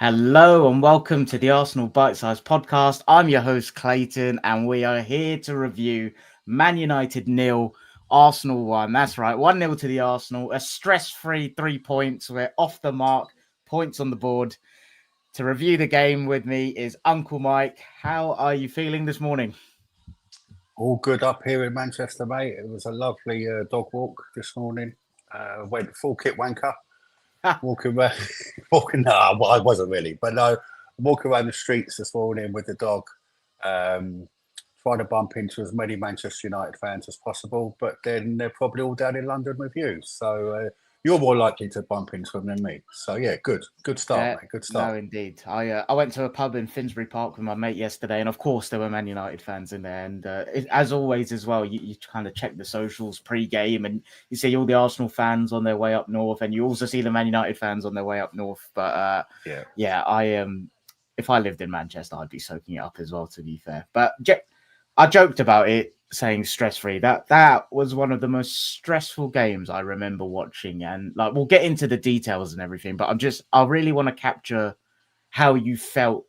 Hello and welcome to the Arsenal Bite Size Podcast. I'm your host Clayton, and we are here to review Man United 0, Arsenal 1. That's right, 1-0 to the Arsenal. A stress-free 3 points. We're off the mark, points on the board. To review the game with me is Uncle Mike. How are you feeling this morning? All good up here in Manchester, mate. It was a lovely dog walk this morning. Went full kit wanker. Walking around, no, I wasn't really, but no, walking around the streets this morning with the dog, trying to bump into as many Manchester United fans as possible, but then they're probably all down in London with you, so you're more likely to bump into them than me. So yeah, good start, mate. Good start. No, indeed. I went to a pub in Finsbury Park with my mate yesterday, and of course there were Man United fans in there. And as always, as well, you kind of check the socials pre-game, and you see all the Arsenal fans on their way up north, and you also see the Man United fans on their way up north. But if I lived in Manchester, I'd be soaking it up as well. To be fair, but I joked about it, saying stress-free. That was one of the most stressful games I remember watching, and like we'll get into the details and everything, but I really want to capture how you felt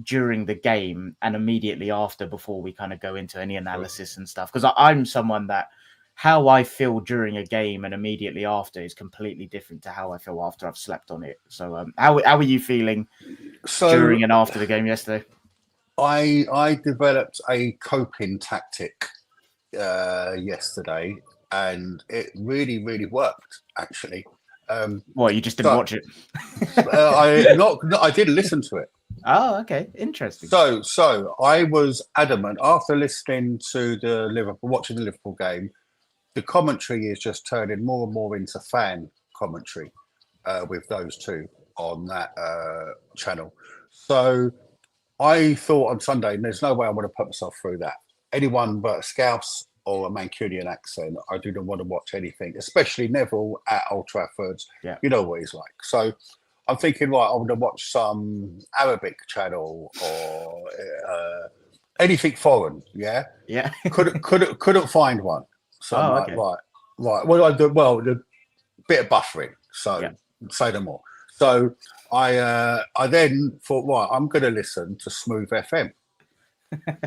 during the game and immediately after before we kind of go into any analysis and stuff, because I'm someone that how I feel during a game and immediately after is completely different to how I feel after I've slept on it. So how are you feeling during and after the game yesterday? I developed a coping tactic yesterday, and it really worked, actually. Well, you just didn't watch it? I didn't listen to it. Oh, okay, interesting. So I was adamant after listening to watching the Liverpool game. The commentary is just turning more and more into fan commentary with those two on that channel. So I thought on Sunday, there's no way I want to put myself through that. Anyone but a Scouse or a Mancunian accent, I didn't want to watch anything, especially Neville at Old Trafford. Yeah. You know what he's like. So I'm thinking, right, I want to watch some Arabic channel or anything foreign. Yeah. Yeah. couldn't find one. So I'm okay. like, right. Well, I do. Well, a bit of buffering. So say no more. So I then thought, right, I'm going to listen to Smooth FM.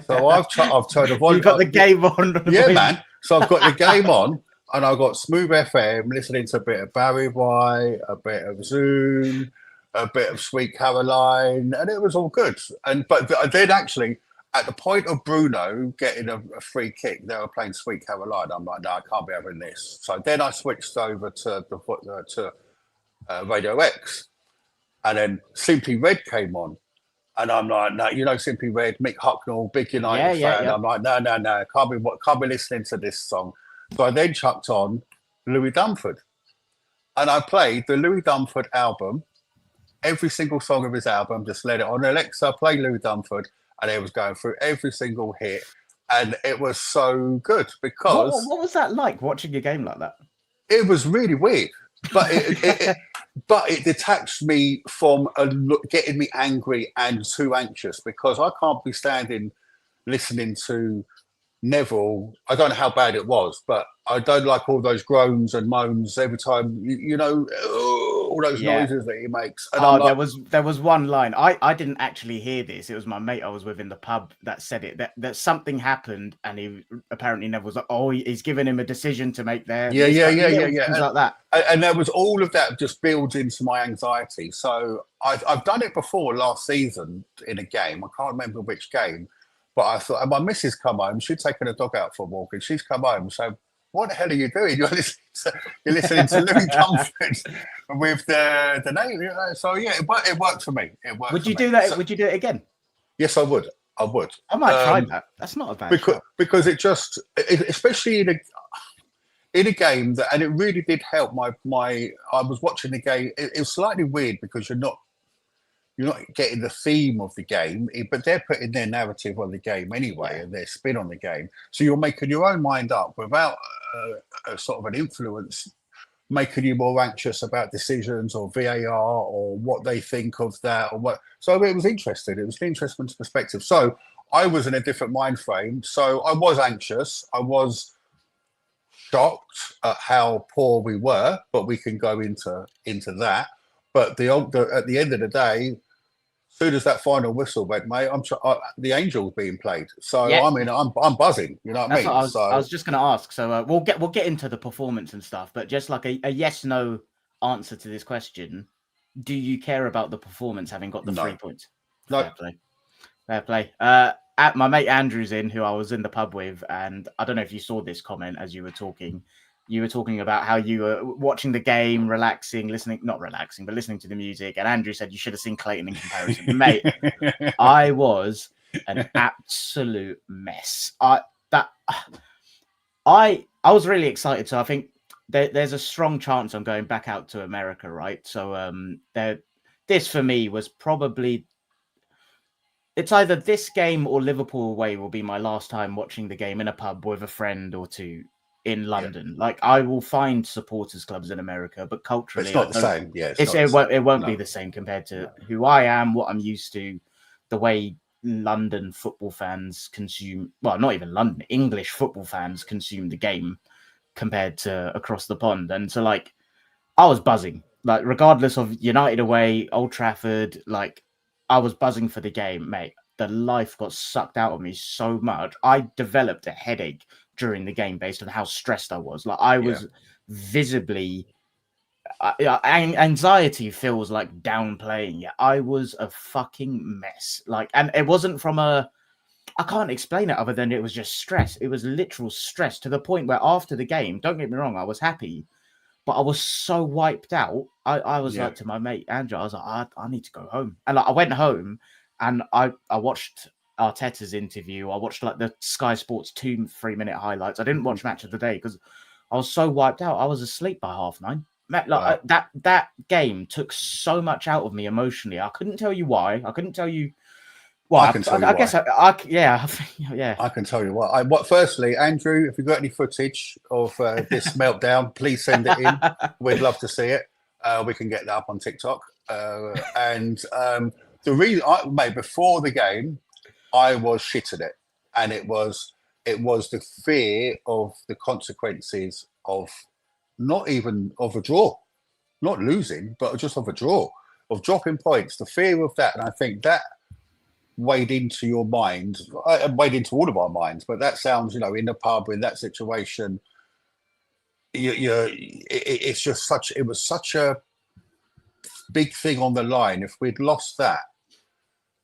So I've turned the volume. You've got the game on. Yeah, man. So I've got the game on, and I've got Smooth FM, listening to a bit of Barry White, a bit of Zoom, a bit of Sweet Caroline, and it was all good. But then actually, at the point of Bruno getting a free kick, they were playing Sweet Caroline. I'm like, no, I can't be having this. So then I switched over to Radio X, and then Simply Red came on. And I'm like, no, Simply Red, Mick Hucknall, big United fan. I'm like, no, can't be listening to this song. So I then chucked on Louis Dunford, and I played the Louis Dunford album, every single song of his album. Just let it on Alexa, play Louis Dunford, and it was going through every single hit, and it was so good because what was that like watching a game like that? It was really weird, but it detached me from getting me angry and too anxious, because I can't be standing listening to Neville. I don't know how bad it was, but I don't like all those groans and moans every time, all those noises that he makes. And there was one line. I didn't actually hear this. It was my mate I was with in the pub that said it, that something happened, and he apparently Neville was like, oh, he's given him a decision to make there. Yeah. Things like that. And there was all of that just builds into my anxiety. So I've done it before last season in a game. I can't remember which game. But I thought, and my missus come home, she'd taken a dog out for a walk, and she's come home. So what the hell are you doing? You're listening to Louis Dunford with the name. So yeah, it worked for me. It worked. Would you do that? Would you do it again? Yes, I would. I might try that. That's not a bad because it just, especially in a game that, and it really did help my. I was watching the game. It was slightly weird because you're not getting the theme of the game, but they're putting their narrative on the game anyway, and their spin on the game. So you're making your own mind up without a sort of an influence, making you more anxious about decisions or VAR or what they think of that or what. So it was interesting. It was an interesting perspective. So I was in a different mind frame. So I was anxious. I was shocked at how poor we were, but we can go into that. But at the end of the day, soon as that final whistle went, mate, the angel's being played. So Yeah. I mean, I'm buzzing. You know what I That's mean? what I was just going to ask. So we'll get into the performance and stuff, but just like a yes no answer to this question: do you care about the performance having got the 3 points? No. Fair play, fair play. At my mate Andrew's in, who I was in the pub with, and I don't know if you saw this comment as you were talking. You were talking about how you were watching the game, relaxing, not relaxing, but listening to the music. And Andrew said you should have seen Clayton in comparison. Mate, I was an absolute mess. I was really excited. So I think there's a strong chance I'm going back out to America, right? So this for me was probably, it's either this game or Liverpool away will be my last time watching the game in a pub with a friend or two in London. Yeah. Like I will find supporters clubs in America, but culturally it's not the same. Yeah, it won't be the same compared to who I am, what I'm used to, the way London football fans consume. Well, not even London, English football fans consume the game compared to across the pond. And so, like, I was buzzing. Like, regardless of United away, Old Trafford, like, I was buzzing for the game, mate. The life got sucked out of me so much. I developed a headache during the game based on how stressed I was. Like, I was visibly... anxiety feels like downplaying it. I was a fucking mess. Like, and it wasn't from I can't explain it other than it was just stress. It was literal stress to the point where after the game, don't get me wrong, I was happy, but I was so wiped out. I was like to my mate Andrew, I was like, I need to go home. And like, I went home and I watched Arteta's interview. I watched like the Sky Sports 2 3-minute highlights. I didn't watch Match of the Day because I was so wiped out. I was asleep by 9:30. Like that game took so much out of me emotionally. I couldn't tell you why. I couldn't tell you. Well, I can tell you why. Guess I can tell you what. Firstly, Andrew, if you've got any footage of this meltdown, please send it in. We'd love to see it. We can get that up on TikTok. And the reason, mate, before the game, I was shit at it, and it was the fear of the consequences of not even of a draw, not losing, but just of a draw, of dropping points. The fear of that, and I think that weighed into your mind, weighed into all of our minds. But that sounds, in the pub in that situation, it's just it was such a big thing on the line. If we'd lost that,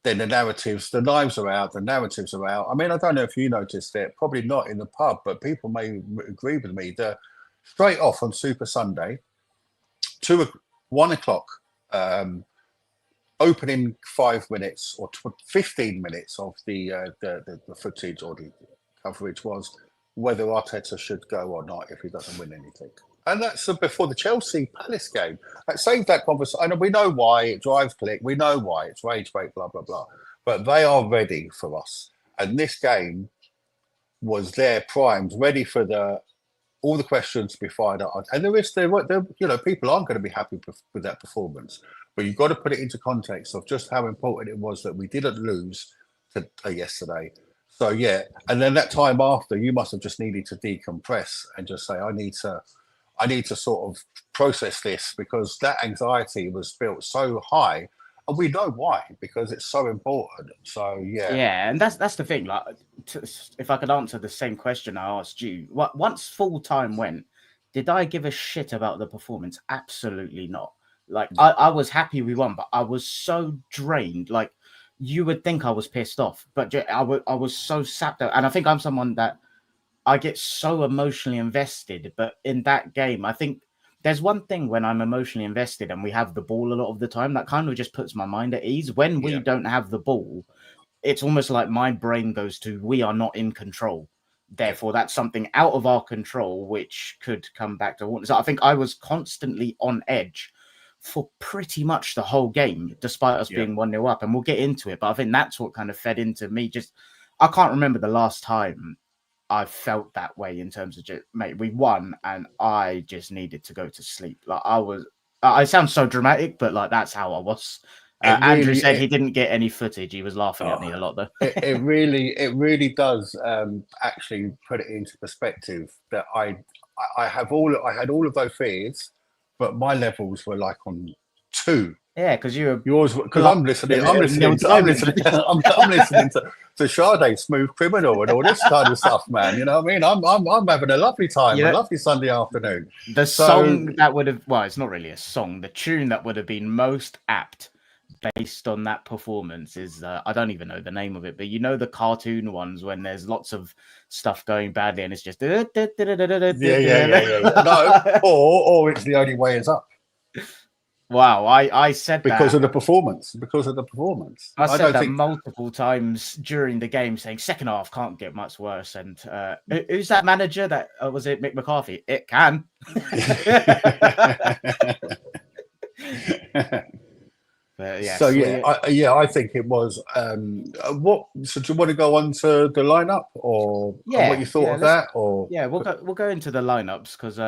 then the knives are out, the narratives are out. I mean, I don't know if you noticed it, probably not in the pub, but people may agree with me. Straight off on Super Sunday, 1 o'clock, opening 5 minutes or 15 minutes of the footage or the coverage was whether Arteta should go or not if he doesn't win anything. And that's before the Chelsea Palace game. That saved that conversation. And we know why it drives click. We know why it's rage bait, blah, blah, blah. But they are ready for us. And this game was their primed, ready for all the questions to be fired out. And people aren't going to be happy with that performance. But you've got to put it into context of just how important it was that we didn't lose yesterday. So, yeah. And then that time after, you must have just needed to decompress and just say, I need to sort of process this, because that anxiety was built so high. And we know why, because it's so important. So, yeah. Yeah, and that's the thing. Like, if I could answer the same question I asked you, once full time went, did I give a shit about the performance? Absolutely not. Like, I was happy we won, but I was so drained. Like, you would think I was pissed off, but I was so sapped out. And I think I'm someone that I get so emotionally invested. But in that game, I think there's one thing when I'm emotionally invested and we have the ball a lot of the time that kind of just puts my mind at ease. When we don't have the ball, it's almost like my brain goes to, we are not in control. Therefore, that's something out of our control, which could come back to haunt us. So I think I was constantly on edge for pretty much the whole game, despite us being 1-0 up. And we'll get into it. But I think that's what kind of fed into me. I can't remember the last time I felt that way in terms of mate, we won and I just needed to go to sleep. Like I sound so dramatic, but like that's how I was. Andrew said he didn't get any footage. He was laughing at me a lot though. it really does actually put it into perspective that I had all of those fears, but my levels were like on 2 Yeah, because Yours, because I'm listening. I'm listening. I'm listening. I'm listening to Sade, Smooth Criminal, and all this kind of stuff, man. You know what I mean? I'm having a lovely time, a lovely Sunday afternoon. The song that would have, well, it's not really a song. The tune that would have been most apt based on that performance is, I don't even know the name of it, but you know the cartoon ones when there's lots of stuff going badly and it's just yeah. No, or it's The Only Way Is Up. Wow, I said because that. of the performance. Because of the performance. I said that multiple times during the game, saying second half can't get much worse. And who's that manager? That was it, Mick McCarthy? It can. But yes, so I think it was. What? So do you want to go on to the lineup, or what you thought of that, or we'll go into the lineups because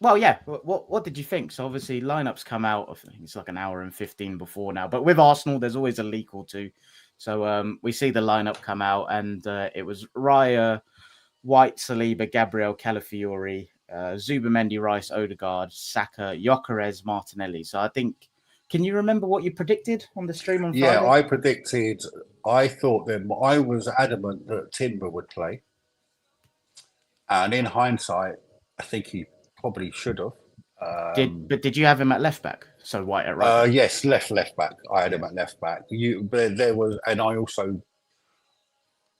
well, yeah. What did you think? So obviously lineups come out. I think it's like an hour and 15 before now. But with Arsenal, there's always a leak or two. So we see the lineup come out, and it was Raya, White, Saliba, Gabriel, Calafiori, Zubimendi, Rice, Odegaard, Saka, Gyökeres, Martinelli. So I think. Can you remember what you predicted on the stream on Friday? Yeah, I thought then I was adamant that Timber would play. And in hindsight, I think he probably should have. But did you have him at left back? So White at right back? Yes, left back. I had him at left back. But there was, and I also,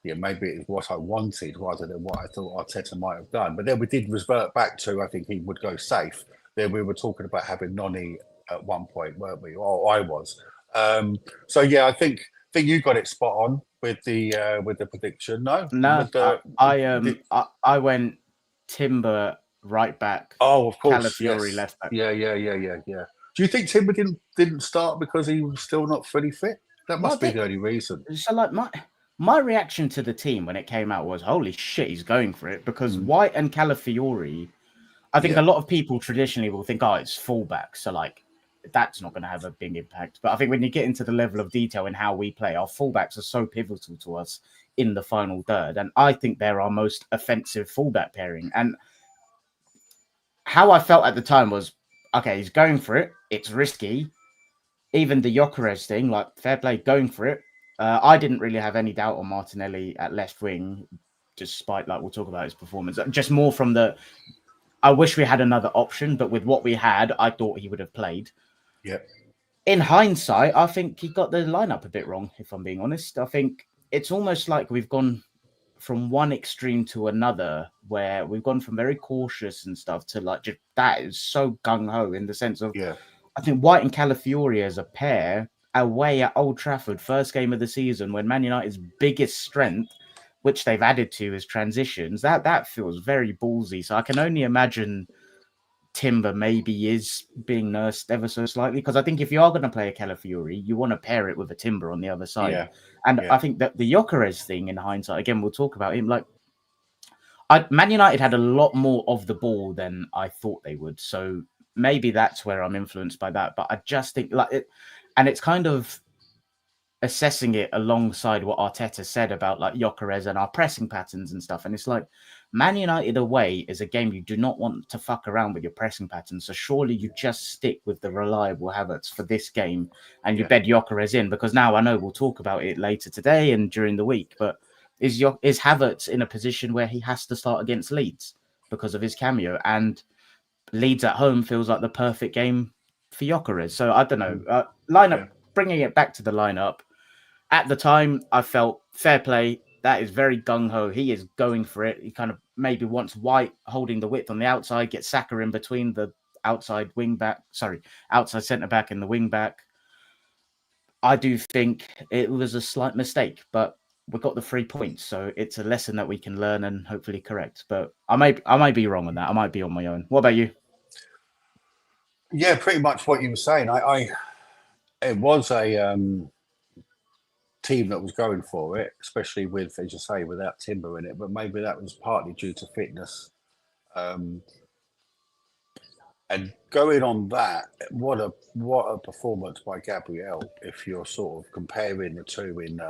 maybe it was what I wanted rather than what I thought Arteta might have done. But then we did revert back to, I think he would go safe. Then we were talking about having Noni at one point, weren't we? Or I was. So yeah, I think you got it spot on with the prediction. No, I went Timber right back. Oh, of course, Calafiori left back. Yeah. Do you think Timber didn't start because he was still not fully fit? That must be the only reason. So like my reaction to the team when it came out was, holy shit, he's going for it, because White and Calafiori, I think a lot of people traditionally will think, oh, it's fullback, so like that's not going to have a big impact. But I think when you get into the level of detail in how we play, our fullbacks are so pivotal to us in the final third. And I think they're our most offensive fullback pairing. And how I felt at the time was, okay, he's going for it. It's risky. Even the Gyökeres thing, like fair play, going for it. I didn't really have any doubt on Martinelli at left wing, despite, like, we'll talk about his performance. Just more from I wish we had another option, but with what we had, I thought he would have played. Yeah. In hindsight, I think he got the lineup a bit wrong, if I'm being honest. I think it's almost like we've gone from one extreme to another, where we've gone from very cautious and stuff to like just that is so gung-ho in the sense of, I think White and Calafiori as a pair away at Old Trafford, first game of the season, when Man United's biggest strength, which they've added to, is transitions. That feels very ballsy. So I can only imagine Timber maybe is being nursed ever so slightly, because I think if you are going to play a Calafiori, you want to pair it with a Timber on the other side. I think that the Gyökeres thing, in hindsight, again, we'll talk about him. Like, Man United had a lot more of the ball than I thought they would, so maybe that's where I'm influenced by that. But I just think and it's kind of assessing it alongside what Arteta said about like Gyökeres and our pressing patterns and stuff. And it's like, Man United away is a game you do not want to fuck around with your pressing patterns. So surely you just stick with the reliable Havertz for this game and you bed Gyökeres in, because now I know we'll talk about it later today and during the week, but is Havertz in a position where he has to start against Leeds because of his cameo? And Leeds at home feels like the perfect game for Gyökeres. So I don't know. Lineup, bringing it back to the lineup, at the time, I felt fair play. That is very gung-ho. He is going for it. He kind of maybe wants White holding the width on the outside, get Saka in between the outside centre-back and the wing-back. I do think it was a slight mistake, but we got the 3 points, so it's a lesson that we can learn and hopefully correct. But I might be wrong on that. I might be on my own. What about you? Yeah, pretty much what you were saying. It was a team that was going for it, especially with, as you say, without Timber in it. But maybe that was partly due to fitness. And going on that, what a performance by Gabriel, if you're sort of comparing the two in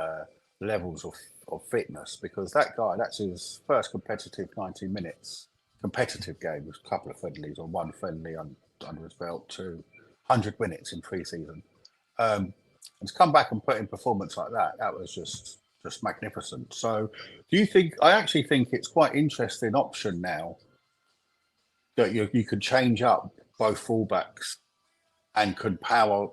levels of fitness, because that guy, that's his first competitive 90 minutes competitive game. There's a couple of friendlies, or one friendly under his belt, two 100 minutes in pre-season. And to come back and put in performance like that, that was just magnificent. So do you think, I actually think it's quite interesting option now that you could change up both fullbacks and could power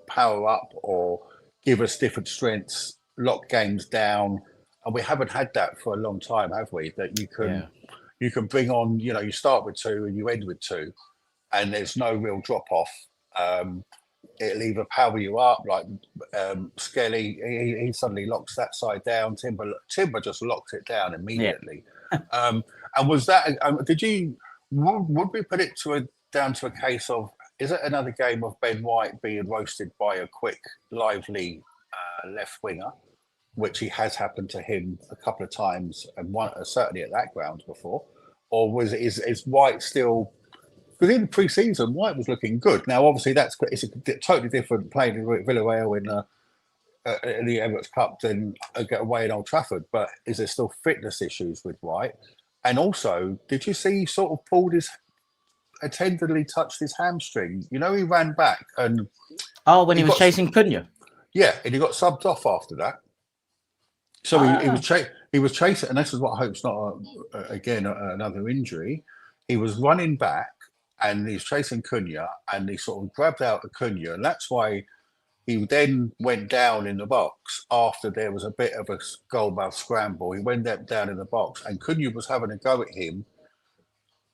up or give us different strengths, lock games down. And we haven't had that for a long time, have we? That you can bring on, you start with 2 and you end with 2, and there's no real drop off. It'll either power you up, like Skelly, he suddenly locks that side down. Timber just locks it down immediately. Yeah. And was that, would we put it down to a case of, is it another game of Ben White being roasted by a quick, lively left winger, which he has happened to him a couple of times, and certainly at that ground before? Or is White still... Because in pre-season, White was looking good. Now, obviously, it's a totally different playing in Villarreal in the Emirates Cup than get away in Old Trafford. But is there still fitness issues with White? And also, did you see he sort of tenderly touched his hamstring? He ran back and... Oh, when he was chasing Cunha? Yeah, and he got subbed off after that. So he was chasing, and this is what I hope's not, another injury. He was running back, and he's chasing Cunha, and he sort of grabbed out the Cunha, and that's why he then went down in the box after there was a bit of a goalmouth scramble. He went down in the box, and Cunha was having a go at him,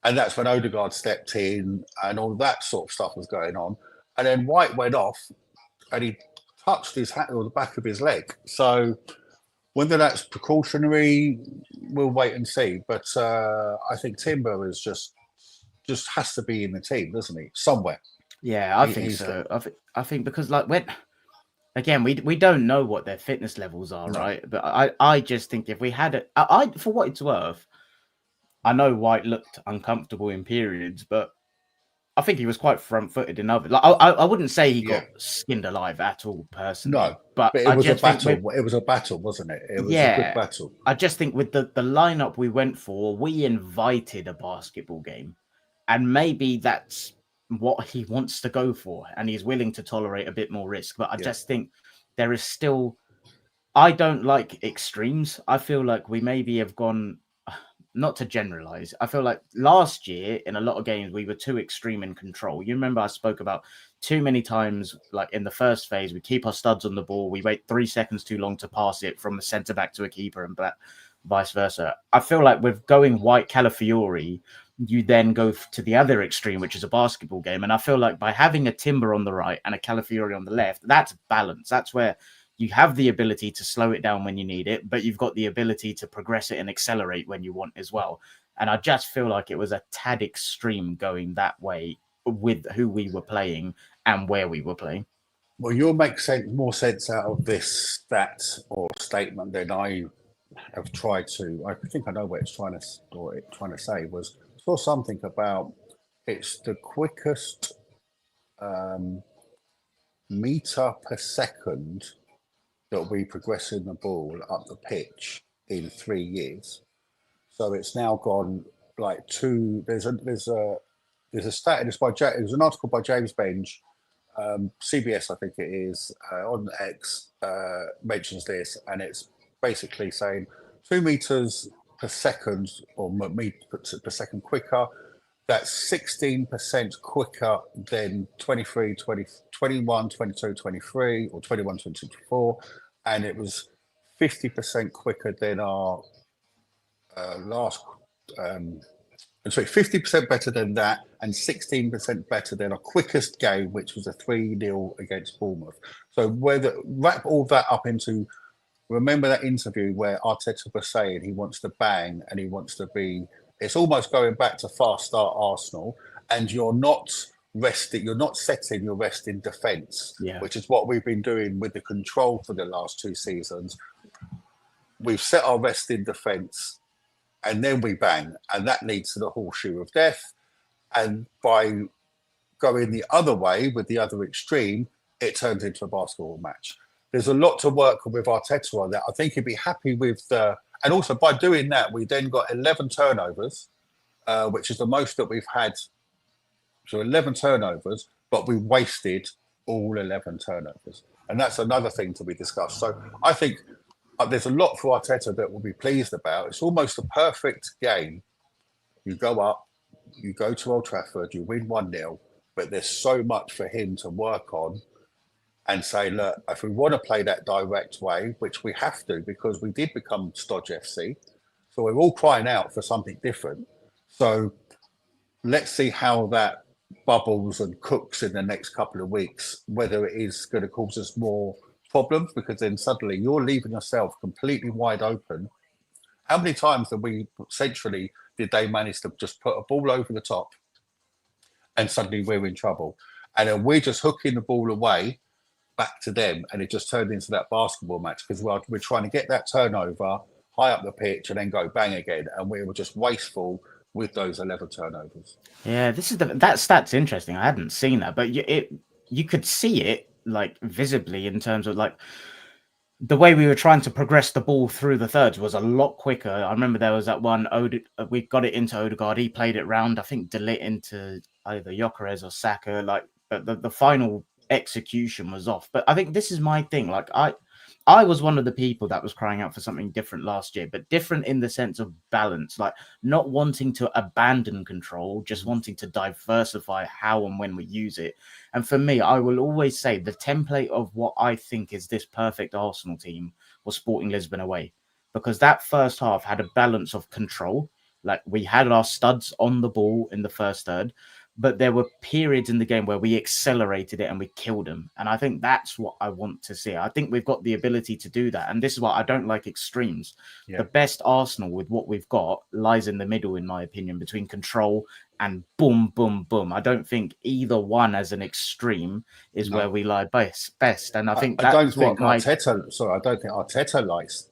and that's when Odegaard stepped in, and all that sort of stuff was going on. And then White went off, and he touched his hat or the back of his leg. So whether that's precautionary, we'll wait and see. But I think Timber is just has to be in the team, doesn't he? Somewhere. Yeah, I think so. I think because we don't know what their fitness levels are, right? But I just think if we had it, for what it's worth, I know White looked uncomfortable in periods, but I think he was quite front-footed in others. I wouldn't say he got skinned alive at all, personally. No, but it was a battle. It was a battle, wasn't it? It was a good battle. I just think with the lineup we went for, we invited a basketball game. And maybe that's what he wants to go for, and he's willing to tolerate a bit more risk. But I just think there is still... I don't like extremes. I feel like we maybe have gone... Not to generalize, I feel like last year in a lot of games we were too extreme in control. You remember I spoke about too many times, like in the first phase, we keep our studs on the ball, we wait 3 seconds too long to pass it from a centre back to a keeper, and vice versa. I feel like with going White Calafiori, you then go to the other extreme, which is a basketball game. And I feel like by having a Timber on the right and a Calafiori on the left, that's balance. That's where you have the ability to slow it down when you need it, but you've got the ability to progress it and accelerate when you want as well. And I just feel like it was a tad extreme going that way with who we were playing and where we were playing. Well, you'll make more sense out of this stat or statement than I have tried to. I think I know what it's trying to say was, saw something about it's the quickest meter per second that we progressing the ball up the pitch in 3 years. So it's now gone like there's a stat in this there's an article by James Benge, CBS I think it is, on X, mentions this, and it's basically saying 2 meters per second or meter per second quicker. That's 16% quicker than 21, 22, 23, or 21, 22, 24. And it was 50% quicker than our last... 50% better than that, and 16% better than our quickest game, which was a 3-0 against Bournemouth. So wrap all that up into... Remember that interview where Arteta was saying he wants to bang and he wants to be... It's almost going back to fast start Arsenal, and you're not resting, you're not setting your rest in defence, which is what we've been doing with the control for the last 2 seasons. We've set our rest in defence, and then we bang, and that leads to the horseshoe of death. And by going the other way with the other extreme, it turns into a basketball match. There's a lot to work with Arteta on that. I think he'd be happy with the... And also, by doing that, we then got 11 turnovers, which is the most that we've had. So 11 turnovers, but we wasted all 11 turnovers. And that's another thing to be discussed. So I think there's a lot for Arteta that we'll be pleased about. It's almost a perfect game. You go up, you go to Old Trafford, you win 1-0, but there's so much for him to work on and say, look, if we want to play that direct way, which we have to because we did become Stodge FC, so we're all crying out for something different. So let's see how that bubbles and cooks in the next couple of weeks, whether it is going to cause us more problems, because then suddenly you're leaving yourself completely wide open. How many times did they manage to just put a ball over the top and suddenly we're in trouble? And then we're just hooking the ball away back to them, and it just turned into that basketball match because we're trying to get that turnover high up the pitch and then go bang again, and we were just wasteful with those 11 turnovers. Yeah, that stat's interesting. I hadn't seen that, but you could see it like visibly in terms of like the way we were trying to progress the ball through the thirds was a lot quicker. I remember there was that one, we got it into Odegaard, he played it round, I think Delit into either Gyökeres or Saka, but the final execution was off. But I think this is my thing. Like I was one of the people that was crying out for something different last year, but different in the sense of balance, like not wanting to abandon control, just wanting to diversify how and when we use it. And for me, I will always say the template of what I think is this perfect Arsenal team was Sporting Lisbon away, because that first half had a balance of control. Like we had our studs on the ball in the first third, but there were periods in the game where we accelerated it and we killed them. And I think that's what I want to see. I think we've got the ability to do that. And this is why I don't like extremes. Yeah. The best Arsenal with what we've got lies in the middle, in my opinion, between control and boom, boom, boom. I don't think either one as an extreme is where we lie best. And I think I don't think Arteta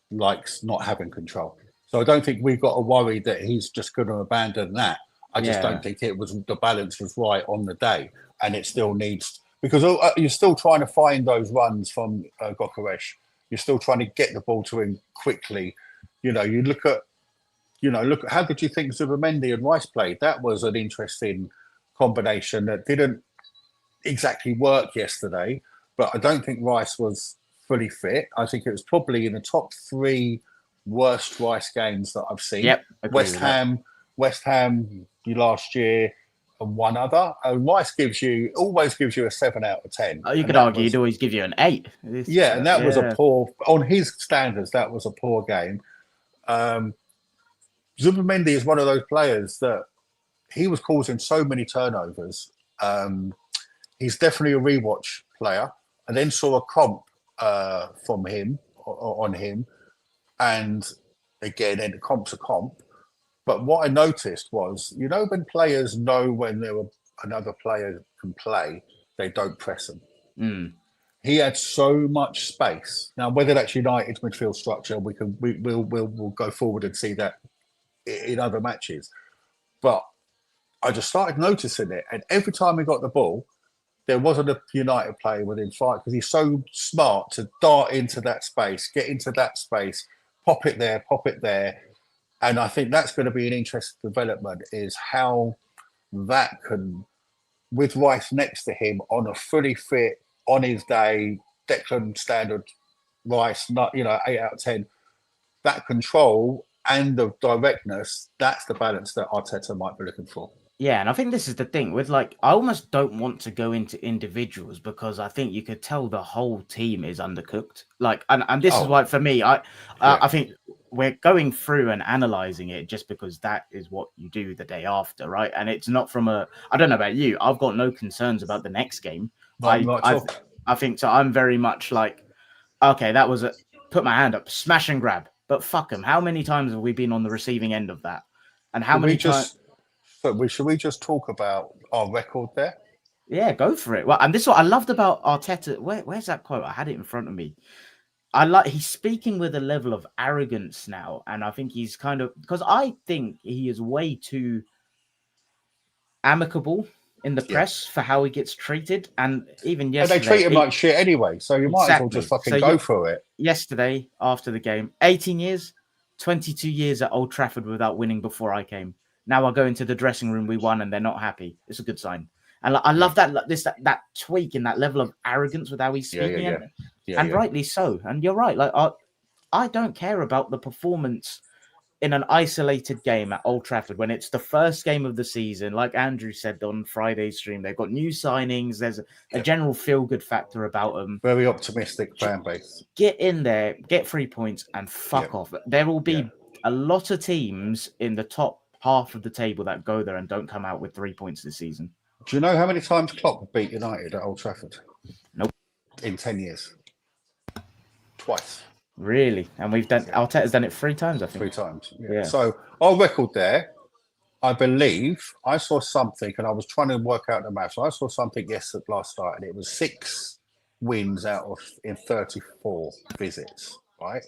likes not having control. So I don't think we've got to worry that he's just going to abandon that. I just don't think the balance was right on the day, and it still needs, because you're still trying to find those runs from Gyökeres. You're still trying to get the ball to him quickly. You look at how did you think Zubimendi and Rice played? That was an interesting combination that didn't exactly work yesterday, but I don't think Rice was fully fit. I think it was probably in the top 3 worst Rice games that I've seen. Yep, West Ham last year, and one other. And Rice always gives you a 7 out of 10. You could argue he'd always give you an 8. And that was a poor, on his standards, that was a poor game. Zubimendi is one of those players that he was causing so many turnovers. He's definitely a rewatch player. I then saw a comp from him, on him, and again, and the comp's a comp. But what I noticed was, when players know when another player can play, they don't press them. Mm. He had so much space. Now, whether that's United's midfield structure, we'll go forward and see that in other matches. But I just started noticing it, and every time we got the ball, there wasn't a United player within 5, because he's so smart to dart into that space, get into that space, pop it there. And I think that's going to be an interesting development, is how that can, with Rice next to him on a fully fit, on his day, Declan standard Rice, not 8 out of 10, that control and the directness, that's the balance that Arteta might be looking for. Yeah, and I think this is the thing with, like, I almost don't want to go into individuals, because I think you could tell the whole team is undercooked. Like, and this is why, for me, I think we're going through and analyzing it just because that is what you do the day after, right? And it's not from I don't know about you, I've got no concerns about the next game. I think so. I'm very much like, okay, that was put my hand up, smash and grab. But fuck them. How many times have we been on the receiving end of that? And how many times? Should we just talk about our record there? Yeah, go for it. Well, and this is what I loved about Arteta. Where's that quote? I had it in front of me. He's speaking with a level of arrogance now, and I think he's kind of, because I think he is way too amicable in the press for how he gets treated. And even yesterday, and they treat him like shit anyway, so you might as well just fucking go for it. Yesterday, after the game, 18 years, 22 years at Old Trafford without winning before I came. Now I go into the dressing room, we won, and they're not happy. It's a good sign. And like, I love that that tweak and that level of arrogance with how he's speaking, and rightly so. And you're right. Like I don't care about the performance in an isolated game at Old Trafford when it's the first game of the season. Like Andrew said on Friday's stream, they've got new signings. There's a general feel-good factor about them. Very optimistic fan base. Get in there, get 3 points, and fuck off. There will be a lot of teams in the top half of the table that go there and don't come out with 3 points this season. Do you know how many times Klopp beat United at Old Trafford? Nope. In 10 years. Twice. Really? And we've done Arteta's done it 3 times, I think. 3 times. Yeah. So our record there, I believe, I saw something, and I was trying to work out the maths. I saw something last night, and it was 6 wins in 34 visits, right?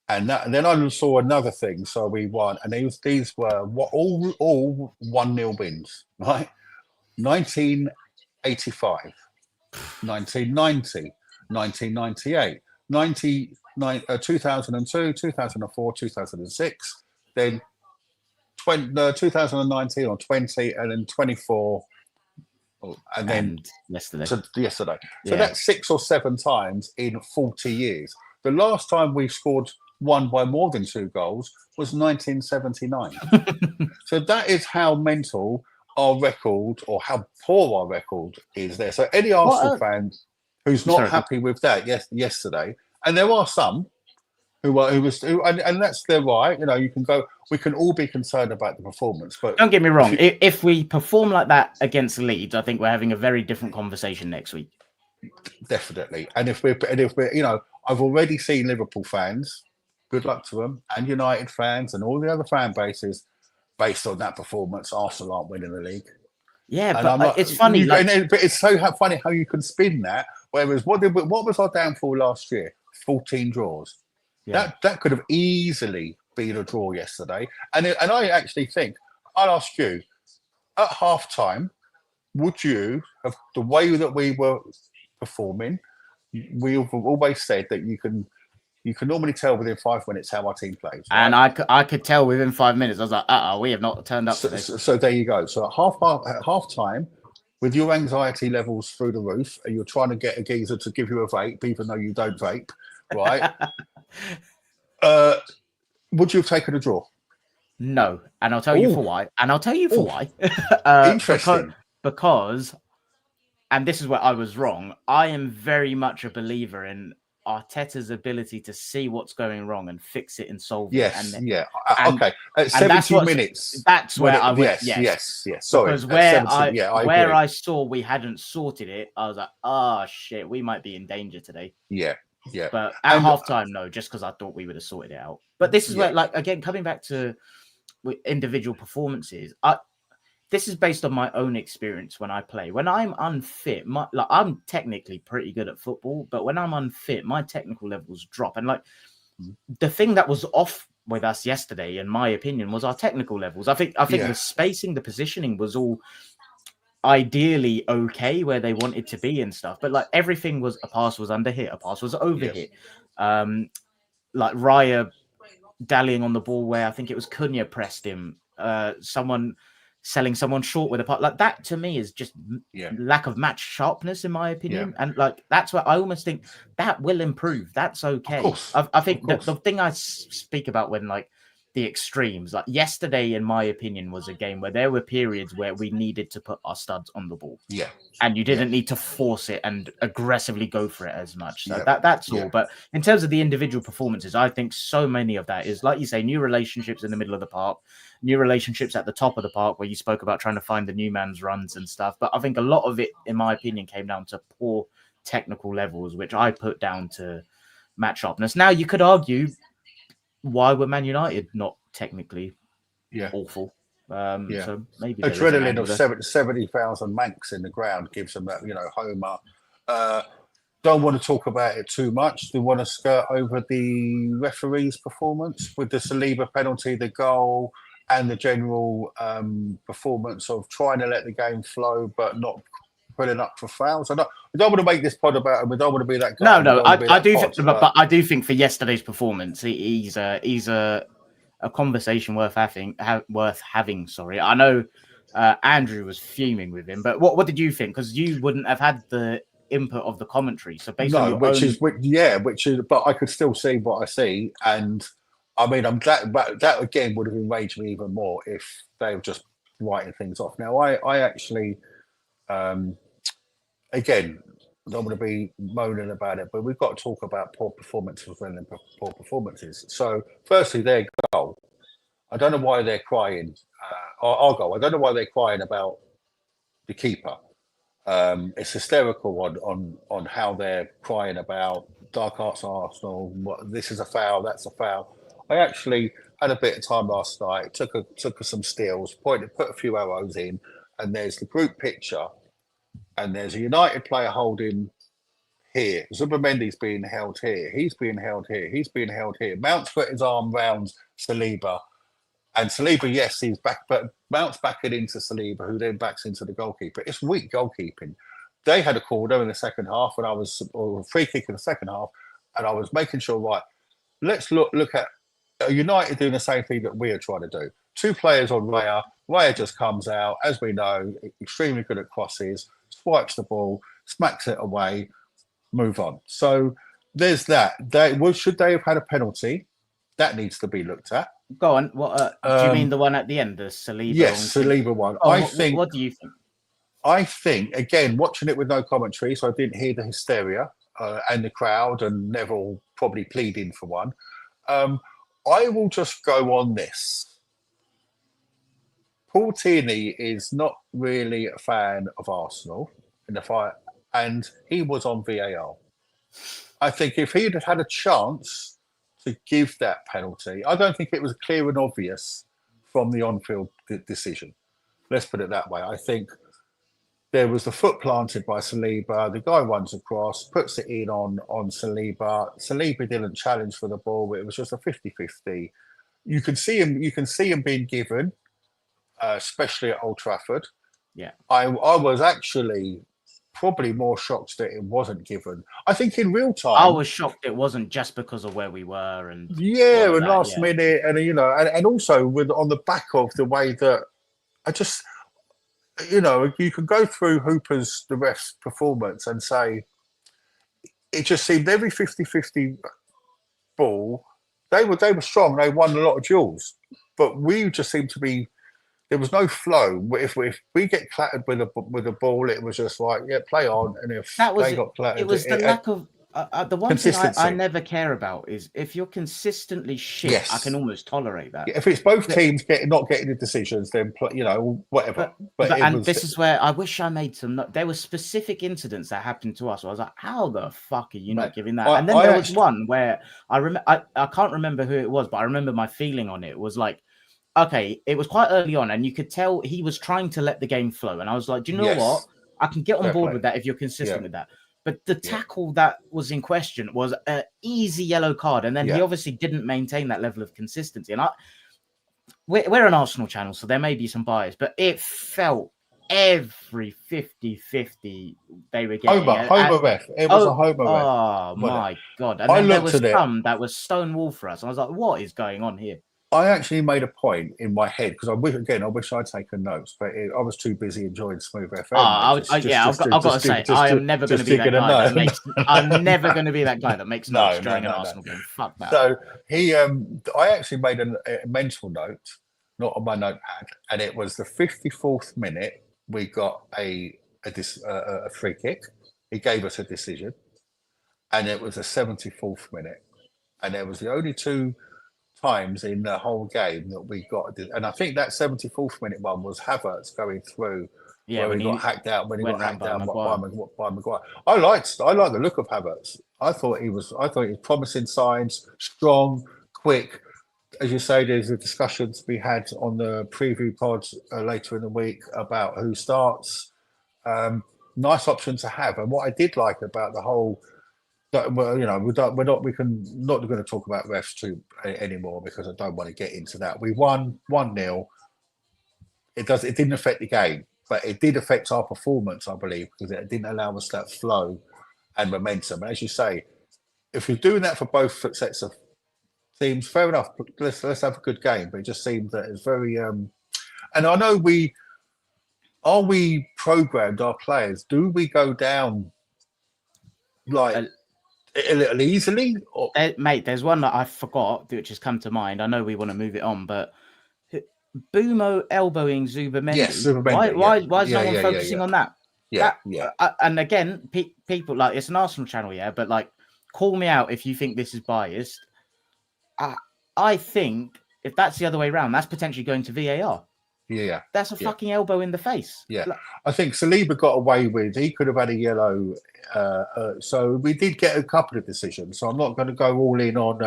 And then I saw another thing. So we won, and these were all 1-0 wins, right? 1985, 1990, 1998, 2002, 2004, 2006, then 2019 or 20, and then 24, and then yesterday. So that's 6 or 7 times in 40 years. The last time we scored one by more than 2 goals was 1979. So that is how mental our record, or how poor our record is there. So any Arsenal fan who's not happy with that yesterday, and there are some and that's their right. You know, we can all be concerned about the performance, but don't get me wrong. If we perform like that against Leeds, I think we're having a very different conversation next week. Definitely. And if we're, you know, I've already seen Liverpool fans, good luck to them, and United fans and all the other fan bases, based on that performance, Arsenal aren't winning the league. Yeah, but it's funny. But it's so funny how you can spin that. Whereas what was our downfall last year? 14 draws. Yeah. That could have easily been a draw yesterday. And I actually think, I'll ask you, at half-time, would you have, the way that we were performing, we've always said that you can normally tell within 5 minutes how our team plays. Right? And I could tell within 5 minutes. I was like, we have not turned up today. So there you go. So at half-time, with your anxiety levels through the roof, and you're trying to get a geezer to give you a vape, even though you don't vape, right? Would you have taken a draw? No. And I'll tell you for why. Interesting. Because, and this is where I was wrong, I am very much a believer in Arteta's ability to see what's going wrong and fix it and solve it. Okay. At 70 minutes. That's where I went. Yes. Sorry. Because where I saw we hadn't sorted it, I was like, oh shit, we might be in danger today. Yeah. But at halftime, no, just because I thought we would have sorted it out. But this is where, like, again, coming back to individual performances, this is based on my own experience when I play. When I'm unfit, I'm technically pretty good at football, but when I'm unfit, my technical levels drop. And like the thing that was off with us yesterday, in my opinion, was our technical levels. I think the spacing, the positioning was all ideally okay where they wanted to be and stuff, but like everything was, a pass was under hit, a pass was over hit. Like Raya dallying on the ball where I think it was Cunha pressed him, someone selling someone short with a puck, like that to me is just lack of match sharpness in my opinion. And like that's what I almost think that will improve. That's okay. I think the thing I speak about when like the extremes, like yesterday in my opinion was a game where there were periods where we needed to put our studs on the ball, and you didn't need to force it and aggressively go for it as much. So that's all. But in terms of the individual performances, I think so many of that is, like you say, new relationships in the middle of the park, new relationships at the top of the park, where you spoke about trying to find the new man's runs and stuff. But I think a lot of it, in my opinion, came down to poor technical levels, which I put down to match sharpness. Now you could argue, why were Man United not technically awful? So maybe adrenaline of 70,000 Manx in the ground gives them that, Homer. Don't want to talk about it too much. Do want to skirt over the referee's performance with the Saliba penalty, the goal, and the general performance of trying to let the game flow but not putting up for fouls. I don't want to make this pod about him. We don't want to be that guy. No, I do. But I do think for yesterday's performance, he's a conversation worth having. Sorry, I know Andrew was fuming with him. But what did you think? Because you wouldn't have had the input of the commentary. So based on your which own... is, but I could still see what I see. And I mean, I'm glad, but that again would have enraged me even more if they were just writing things off. Now, I actually, again, don't want to be moaning about it, but we've got to talk about poor performances and poor performances. So, firstly, their goal. I don't know why they're crying. Our goal. I don't know why they're crying about the keeper. It's hysterical on how they're crying about dark arts Arsenal. This is a foul. That's a foul. I actually had a bit of time last night. Took some steals, put a few arrows in, and there's the group picture. And there's a United player holding here. Zubimendi's being held here. He's being held here. He's being held here. Mount's put his arm round Saliba. And Saliba, yes, he's back, but Mount's backing into Saliba, who then backs into the goalkeeper. It's weak goalkeeping. They had a corner in the second half or a free kick in the second half, and I was making sure, right, let's look at United doing the same thing that we are trying to do. 2 players on Raya. Raya just comes out, as we know, extremely good at crosses, swipes the ball, smacks it away, move on. So there's that. Should they have had a penalty? That needs to be looked at. Go on. What do you mean the one at the end, the Saliba? Yes, Saliba one. Oh, what do you think? I think, again, watching it with no commentary, so I didn't hear the hysteria and the crowd and Neville probably pleading for one. I will just go on this. Paul Tierney is not really a fan of Arsenal in the fight, and he was on VAR. I think if he'd had a chance to give that penalty, I don't think it was clear and obvious from the on-field decision. Let's put it that way. I think there was the foot planted by Saliba. The guy runs across, puts it in on Saliba. Saliba didn't challenge for the ball. It was just a 50-50. You can see him being given, especially at Old Trafford. Yeah, I was actually probably more shocked that it wasn't given. I think in real time, I was shocked it wasn't just because of where we were and last minute, and and also on the back of the way that I just, you can go through the ref's performance and say it just seemed every 50-50 ball they were strong. They won a lot of duels, but we just seemed to be. There was no flow. If we get clattered with a ball, it was just like, yeah, play on. And if they got clattered, it was the lack of the one thing I never care about is if you're consistently shit. Yes. I can almost tolerate that. If it's both teams not getting the decisions, then whatever. This is where I wish I made some. There were specific incidents that happened to us. Where I was like, how the fuck are you not giving that? And then there was one where I can't remember who it was, but I remember my feeling on it was like. Okay, it was quite early on, and you could tell he was trying to let the game flow. And I was like, do you know what? I can get on board with that if you're consistent with that. But the tackle that was in question was an easy yellow card. And then he obviously didn't maintain that level of consistency. And we're an Arsenal channel, so there may be some bias, but it felt every 50-50 they were getting. Homer ref. It was a Homer ref. Oh, my God. And then there was some that was stonewall for us. I was like, what is going on here? I actually made a point in my head because I wish I'd taken notes, but I was too busy enjoying Smooth FM. I've got to say, I am never going to be that guy that makes. I'm never going to be that guy that makes notes during an Arsenal game. Fuck that. So I actually made a mental note, not on my notepad, and it was the 54th minute. We got a free kick. He gave us a decision, and it was the 74th minute, and there was the only 2 times in the whole game that we got, and I think that 74th minute one was Havertz going through where he got hacked out by Maguire. I liked the look of Havertz. I thought he was promising signs, strong, quick. As you say, there's the discussions we had on the preview pods later in the week about who starts. Nice option to have, and what I did like about the whole. Well, we're not going to talk about refs anymore because I don't want to get into that. We won 1-0. It didn't affect the game, but it did affect our performance, I believe, because it didn't allow us that flow and momentum. And as you say, if you're doing that for both sets of teams, fair enough. Let's have a good game. But it just seemed that it's very. And I know we are we programmed, our players? Do we go down like a little easily? Or... Mate, there's one that I forgot, which has come to mind. I know we want to move it on, but Bumo elbowing Zubamendi. Yes, Zubamendi. Why is no one focusing on that? Yeah. And again, people like, it's an Arsenal channel, but like, call me out if you think this is biased. I think if that's the other way around, that's potentially going to VAR. Yeah. That's a fucking elbow in the face. Yeah. I think Saliba got away with, he could have had a yellow. So we did get a couple of decisions. So I'm not going to go all in on.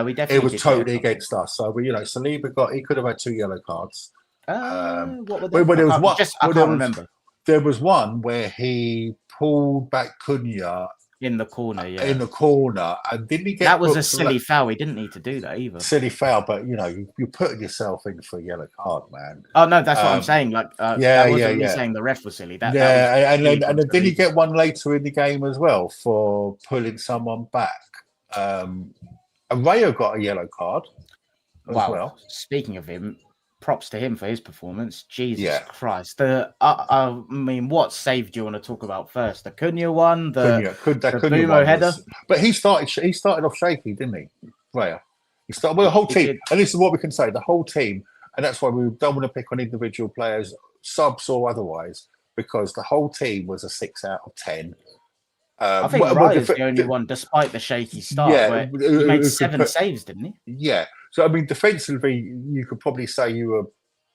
We definitely. It was totally against us. So Saliba he could have had 2 yellow cards. What were they? I can't remember. There was one where he pulled back Cunha in the corner, in the corner, and didn't he get that was a silly foul? He didn't need to do that either. Silly foul, but you're putting yourself in for a yellow card, man. Oh no, that's what I'm saying. Like, that wasn't me saying the ref was silly. That and then did he get one later in the game as well for pulling someone back? And Raya got a yellow card as well. Speaking of him, props to him for his performance. Jesus Christ. I mean, what save do you want to talk about first? The Cunha one, the Bumo header? But he started off shaky, didn't he? Raya. He started the whole team. And this is what we can say, the whole team, and that's why we don't want to pick on individual players, subs or otherwise, because the whole team was a 6 out of 10. I think Raya's the only one, despite the shaky start, where he made 7 saves, didn't he? Yeah. So, I mean, defensively, you could probably say you were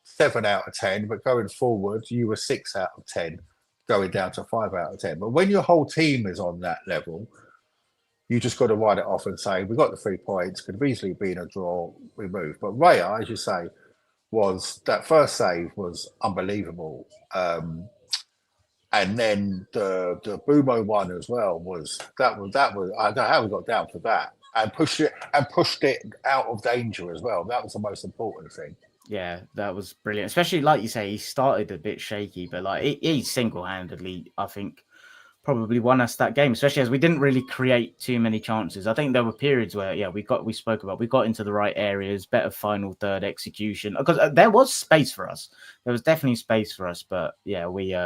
7 out of 10, but going forward, you were 6 out of 10, going down to 5 out of 10. But when your whole team is on that level, you just got to write it off and say, we got the 3 points, could have easily been a draw, we moved. But Raya, as you say, that first save was unbelievable. And then the Bumo one as well was I don't know how we got down for that and pushed it out of danger as well. That was the most important thing. Yeah, that was brilliant. Especially like you say, he started a bit shaky, but like he single-handedly, I think, probably won us that game. Especially as we didn't really create too many chances. I think there were periods where we got into the right areas, better final third execution, because there was space for us. There was definitely space for us, but we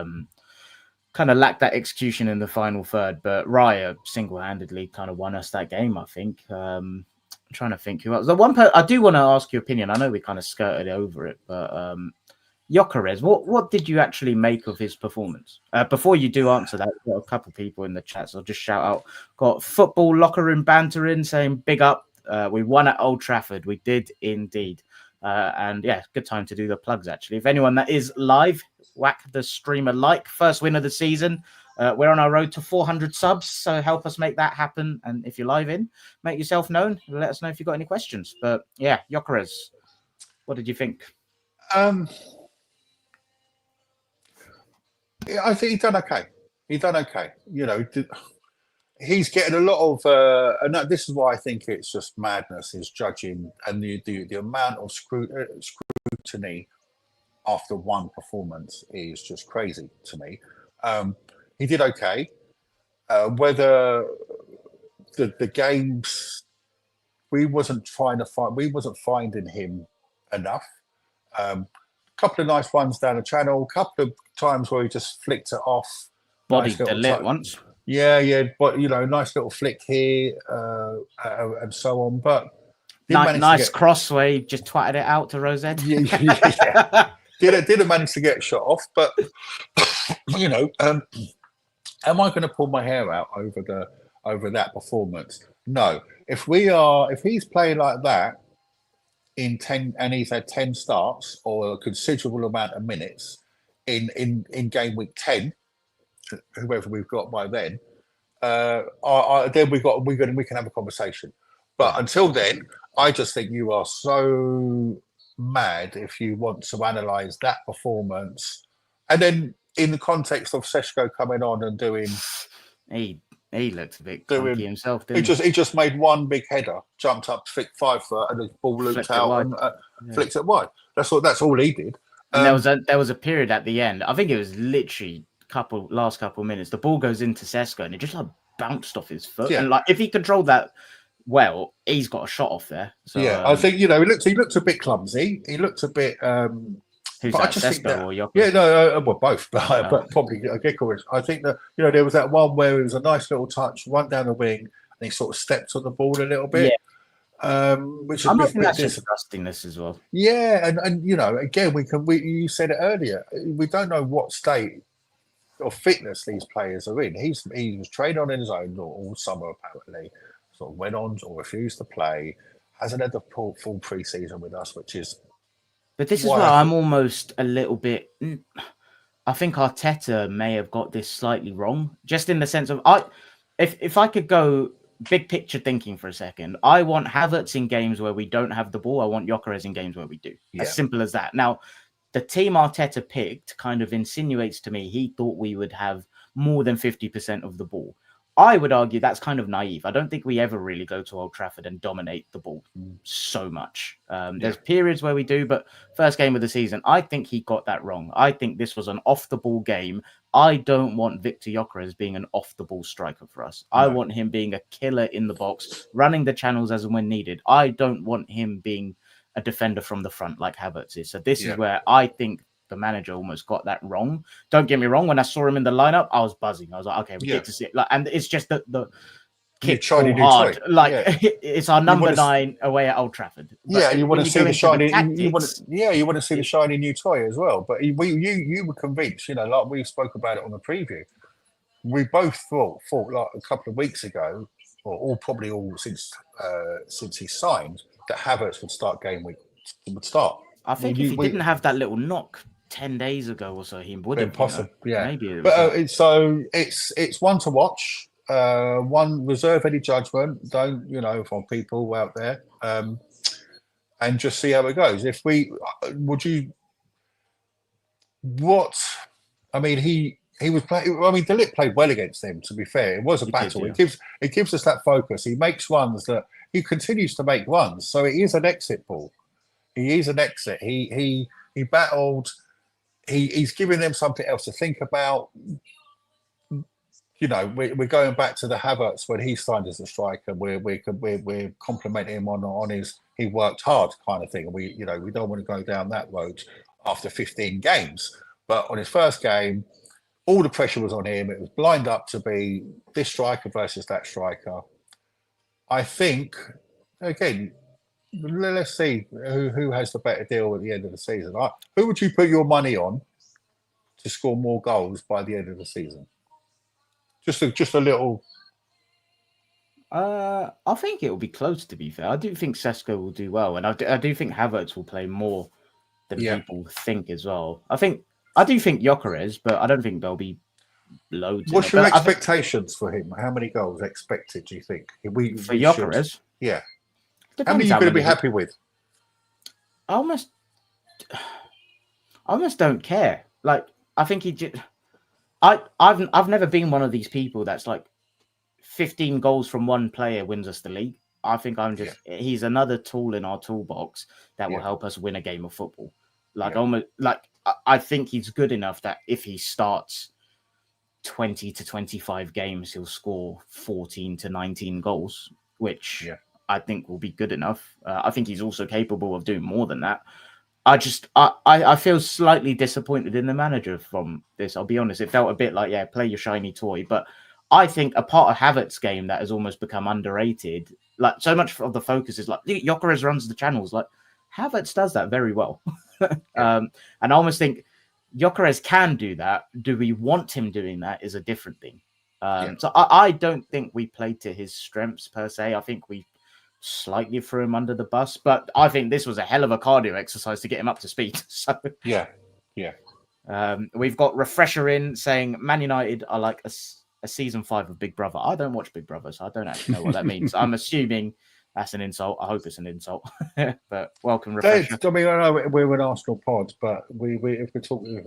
kind of lacked that execution in the final third, but Raya single-handedly kind of won us that game, I think. I'm trying to think who else. The one I do want to ask your opinion. I know we kind of skirted over it, but Gyökeres, what did you actually make of his performance? Before you do answer that, we've got a couple people in the chat, so I'll just shout out. Got football locker room banter in saying big up. We won at Old Trafford. We did indeed. And good time to do the plugs, actually. If anyone that is live, whack the streamer like. First win of the season. We're on our road to 400 subs, so help us make that happen. And if you're live in, make yourself known. Let us know if you've got any questions. But Gyökeres, what did you think? I think he's done okay. He's getting a lot of, and this is why I think it's just madness, is judging and the amount of scrutiny after one performance is just crazy to me. He did okay. Whether the games, we wasn't finding him enough. Couple of nice ones down the channel, couple of times where he just flicked it off. Bodied the lit once. Yeah, but nice little flick here and so on. But nice cross where he just twatted it out to Rosette. Yeah. Didn't manage to get shot off, but am I going to pull my hair out over that performance? No. If he's playing like that in 10 and he's had 10 starts or a considerable amount of minutes in game week 10, whoever we've got by then, then we can have a conversation. But until then, I just think you are so mad if you want to analyse that performance, and then in the context of Seshko coming on and doing, he looked a bit clunky himself. Didn't he just made one big header, jumped up, flicked 5 foot, and the ball looped out and flicked it wide. That's all he did. And there was a period at the end. I think it was literally last couple of minutes. The ball goes into Seshko and it just bounced off his foot. Yeah. And if he controlled that well, he's got a shot off there. So, I think he looked a bit clumsy. He looked a bit Who's But I that, just think Sesko that, or Gyökeres? yeah, no, well, both, Oh. but probably Gyökeres. I think that, there was that one where it was a nice little touch, run down the wing, and he sort of stepped on the ball a little Yeah, bit, which is I a might think bit that's just rustiness as well. Yeah, and again, you said it earlier, we don't know what state of fitness these players are in. He was training on his own all summer apparently, sort of went on or refused to play, hasn't had the full pre-season with us, which is But this is why where I'm almost a little bit. I think Arteta may have got this slightly wrong, just in the sense of if I could go big picture thinking for a second, I want Havertz in games where we don't have the ball. I want Gyökeres in games where we do. As simple as that. Now, the team Arteta picked kind of insinuates to me he thought we would have more than 50% of the ball. I would argue that's kind of naive. I don't think we ever really go to Old Trafford and dominate the ball so much. There's periods where we do, but first game of the season, I think he got that wrong. I think this was an off-the-ball game. I don't want Viktor Gyökeres being an off-the-ball striker for us. No. I want him being a killer in the box, running the channels as and when needed. I don't want him being a defender from the front like Havertz is. So this is where I think the manager almost got that wrong. Don't get me wrong. When I saw him in the lineup, I was buzzing. I was like, okay, we get to see it. Like, and it's just the kick shiny new hard. toy. Like it's our number 9 away at Old Trafford. But you want to see the shiny. You want to see the shiny new toy as well. But you were convinced. Like we spoke about it on the preview. We both thought like a couple of weeks ago, or probably all since he signed, that Havertz would start game week. Would start. I think if he didn't have that little knock 10 days ago or so, he would have. Possible, maybe. But so it's one to watch. One, reserve any judgment. Don't from people out there, and just see how it goes. If we would you, what? I mean, he was playing. I mean, De Ligt played well against them. To be fair, it was a battle. It gives us that focus. He makes runs that he continues to make runs. So it is an exit ball. He is an exit. He battled. He's giving them something else to think about. We're going back to the Havertz when he signed as a striker. We're complimenting him on his he worked hard kind of thing. We don't want to go down that road after 15 games. But on his first game, all the pressure was on him. It was lined up to be this striker versus that striker. I think again. Let's see who has the better deal at the end of the season. Who would you put your money on to score more goals by the end of the season? Just a little. I think it will be close. To be fair, I do think Sesko will do well, and I do think Havertz will play more than people think as well. I do think Gyökeres, but I don't think there'll be loads. What's your expectations for him? How many goals expected? Do you think for Gyökeres? Yeah. How many are you going to be happy with? I almost don't care. Like, I think he just. I've never been one of these people that's like 15 goals from one player wins us the league. I think he's another tool in our toolbox that will help us win a game of football. I think he's good enough that if he starts 20 to 25 games, he'll score 14 to 19 goals, which I think will be good enough. I think he's also capable of doing more than that. I feel slightly disappointed in the manager from this. I'll be honest. It felt a bit like, play your shiny toy. But I think a part of Havertz's game that has almost become underrated, like so much of the focus is like Gyökeres runs the channels. Like Havertz does that very well. And I almost think Gyökeres can do that. Do we want him doing that is a different thing. So I don't think we played to his strengths per se. I think we slightly threw him under the bus, but I think this was a hell of a cardio exercise to get him up to speed. So we've got Refresher in saying Man United are like a season 5 of Big Brother. I don't watch Big Brother, so I don't actually know what that means. I'm assuming that's an insult. I hope it's an insult. But welcome, Refresher. I mean, I know we're an Arsenal pod, but if we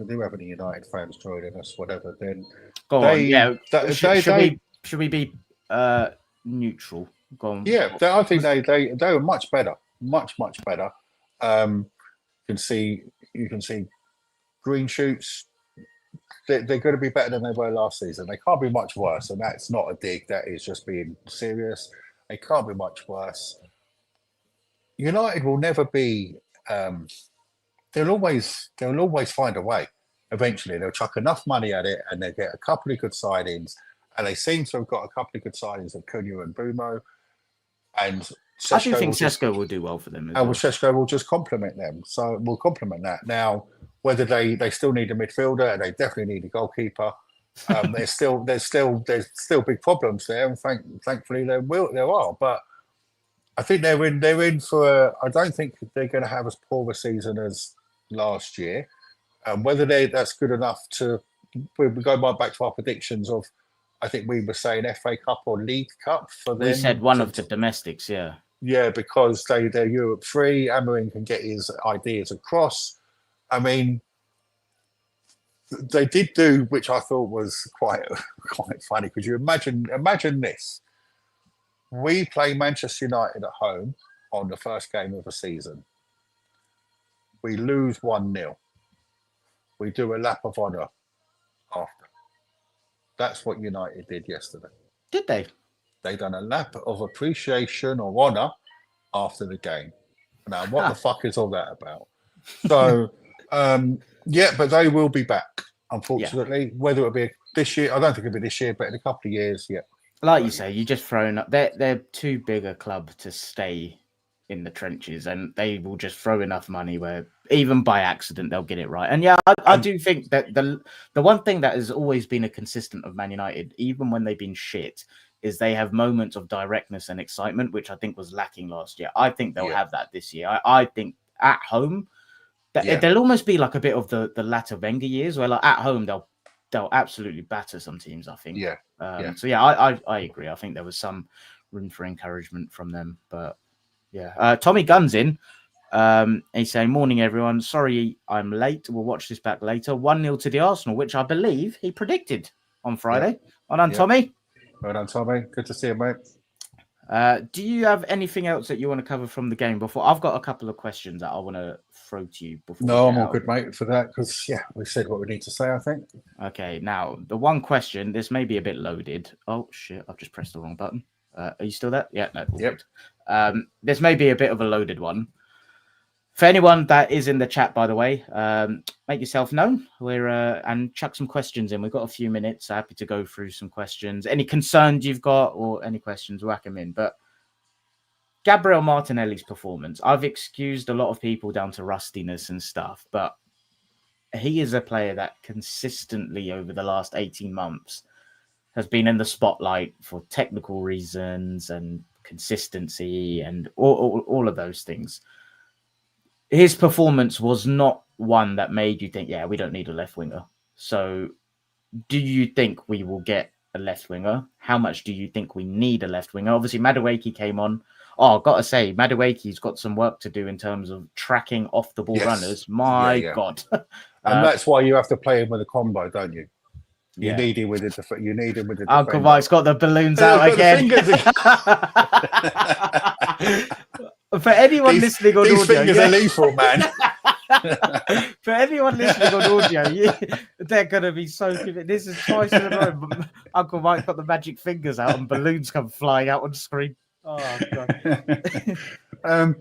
do have any United fans joining us, whatever, then go on. Should we be neutral? I think they were much better, much better. You can see green shoots. They're going to be better than they were last season. They can't be much worse, and that's not a dig. That is just being serious. They can't be much worse. United will never be they'll always find a way. Eventually, they'll chuck enough money at it, and they get a couple of good signings. And they seem to have got a couple of good signings of Cunha and Bumo, and I do think Sesko Sesko will do well for them as and well. Sesko will just complement them. So we'll complement that. Now, whether they still need a midfielder, and they definitely need a goalkeeper. There's still big problems there, and thankfully there are. But I think they're in for. I don't think they're going to have as poor a season as last year. Whether that's good enough to, we go back to our predictions of, I think we were saying FA Cup or League Cup for them. We said one of the domestics, yeah. Yeah, because they're Europe free. Amarin can get his ideas across. I mean, they did do, which I thought was quite funny. Could you imagine this? We play Manchester United at home on the first game of the season. We lose 1-0. We do a lap of honour after. That's what United did yesterday. Did they? They done a lap of appreciation or honour after the game. Now, what the fuck is all that about? So, yeah, but they will be back, unfortunately. Yeah. Whether it'll be this year, I don't think it'll be this year, but in a couple of years, yeah. Like you say, you just thrown up. They're too big a club to stay in the trenches, and they will just throw enough money where even by accident they'll get it right. And yeah, I do think that the one thing that has always been a consistent of Man United, even when they've been shit, is they have moments of directness and excitement, which I think was lacking last year. I think they'll have that this year. I think at home, they'll almost be like a bit of the latter Wenger years, where like at home they'll absolutely batter some teams, I think. So yeah, I agree. I think there was some room for encouragement from them, but yeah. Tommy Gunn's in. He's saying, morning, everyone. Sorry I'm late. We'll watch this back later. 1-0 to the Arsenal, which I believe he predicted on Friday. Well done, Tommy. Well done, Tommy. Good to see you, mate. Do you have anything else that you want to cover from the game before? I've got a couple of questions that I want to throw to you before. No, I'm all good, mate, for that, because, we said what we need to say, I think. Okay, now, the one question, this may be a bit loaded. Oh, shit, I've just pressed the wrong button. Are you still there? Yeah, no. Yep. This may be a bit of a loaded one. For anyone that is in the chat, by the way, make yourself known. And chuck some questions in. We've got a few minutes. So happy to go through some questions. Any concerns you've got or any questions, whack them in. But Gabriel Martinelli's performance, I've excused a lot of people down to rustiness and stuff, but he is a player that consistently over the last 18 months has been in the spotlight for technical reasons and consistency and all of those things. His performance was not one that made you think, we don't need a left winger. So do you think we will get a left winger? How much do you think we need a left winger? Obviously, Madueke came on. Oh, I've got to say, Madueke's got some work to do in terms of tracking off the ball runners. My God. And that's why you have to play him with a combo, don't you? You need him with the. You need him with the. Uncle Mike's got the balloons out again. For anyone listening on these audio, fingers are lethal, man. For anyone listening on audio, they're going to be so convinced. This is twice in a row. Uncle Mike got the magic fingers out and balloons come flying out on screen. Oh God.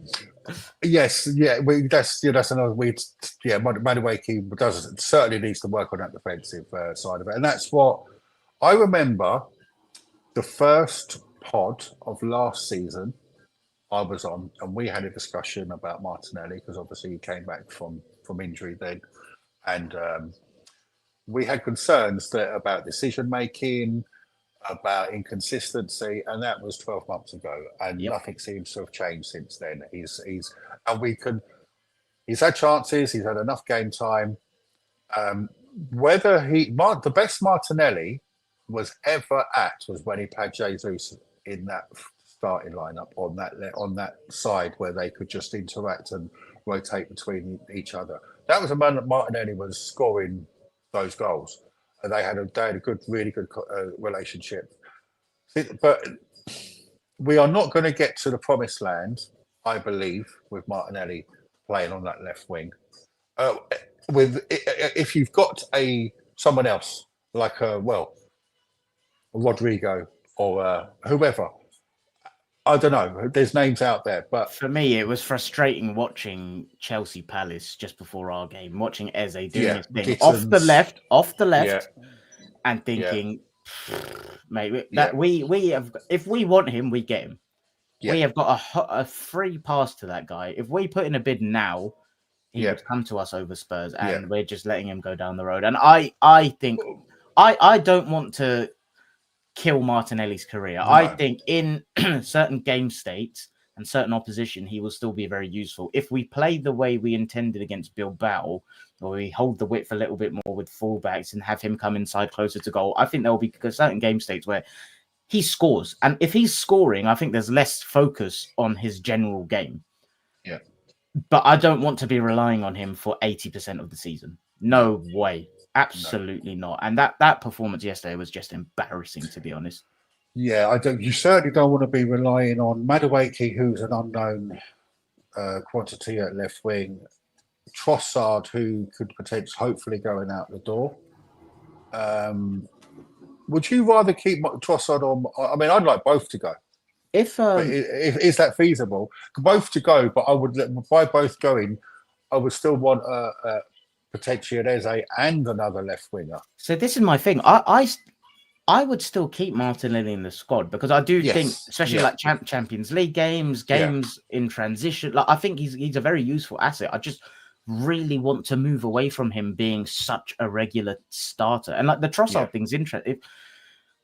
Yes, that's another weird. Madueke certainly needs to work on that defensive side of it, and that's what I remember. The first pod of last season I was on, and we had a discussion about Martinelli because obviously he came back from injury then, and we had concerns about decision making, about inconsistency, and that was 12 months ago, and nothing seems to have changed since then. He's had chances, he's had enough game time. The best Martinelli was ever at was when he had Jesus in that starting lineup on that side where they could just interact and rotate between each other. That was a man that Martinelli was scoring those goals. And they had a good, really good relationship. But we are not going to get to the promised land, I believe, with Martinelli playing on that left wing. If you've got someone else like Rodrigo or whoever, I don't know. There's names out there, but for me, it was frustrating watching Chelsea Palace just before our game, watching Eze doing his thing off the left, and thinking, mate, that we have. If we want him, we get him. Yeah. We have got a free pass to that guy. If we put in a bid now, he would come to us over Spurs, and we're just letting him go down the road. And I think I don't want to kill Martinelli's career. No. I think in certain game states and certain opposition, he will still be very useful. If we play the way we intended against Bilbao, or we hold the width a little bit more with fullbacks and have him come inside closer to goal, I think there will be certain game states where he scores. And if he's scoring, I think there's less focus on his general game. Yeah. But I don't want to be relying on him for 80% of the season. No way. Absolutely not. And that performance yesterday was just embarrassing, to be honest. Yeah, you certainly don't want to be relying on Madueke, who's an unknown quantity at left wing, Trossard, who could potentially, hopefully, going out the door. Would you rather keep Trossard on? I mean, I'd like both to go. If is that feasible? Both to go, but I would, by both going, I would still want potentially an Eze and another left winger. So this is my thing. I would still keep Martinelli in the squad because I do think, especially like Champions League games in transition, like I think he's a very useful asset. I just really want to move away from him being such a regular starter. And like the Trossard thing's interesting.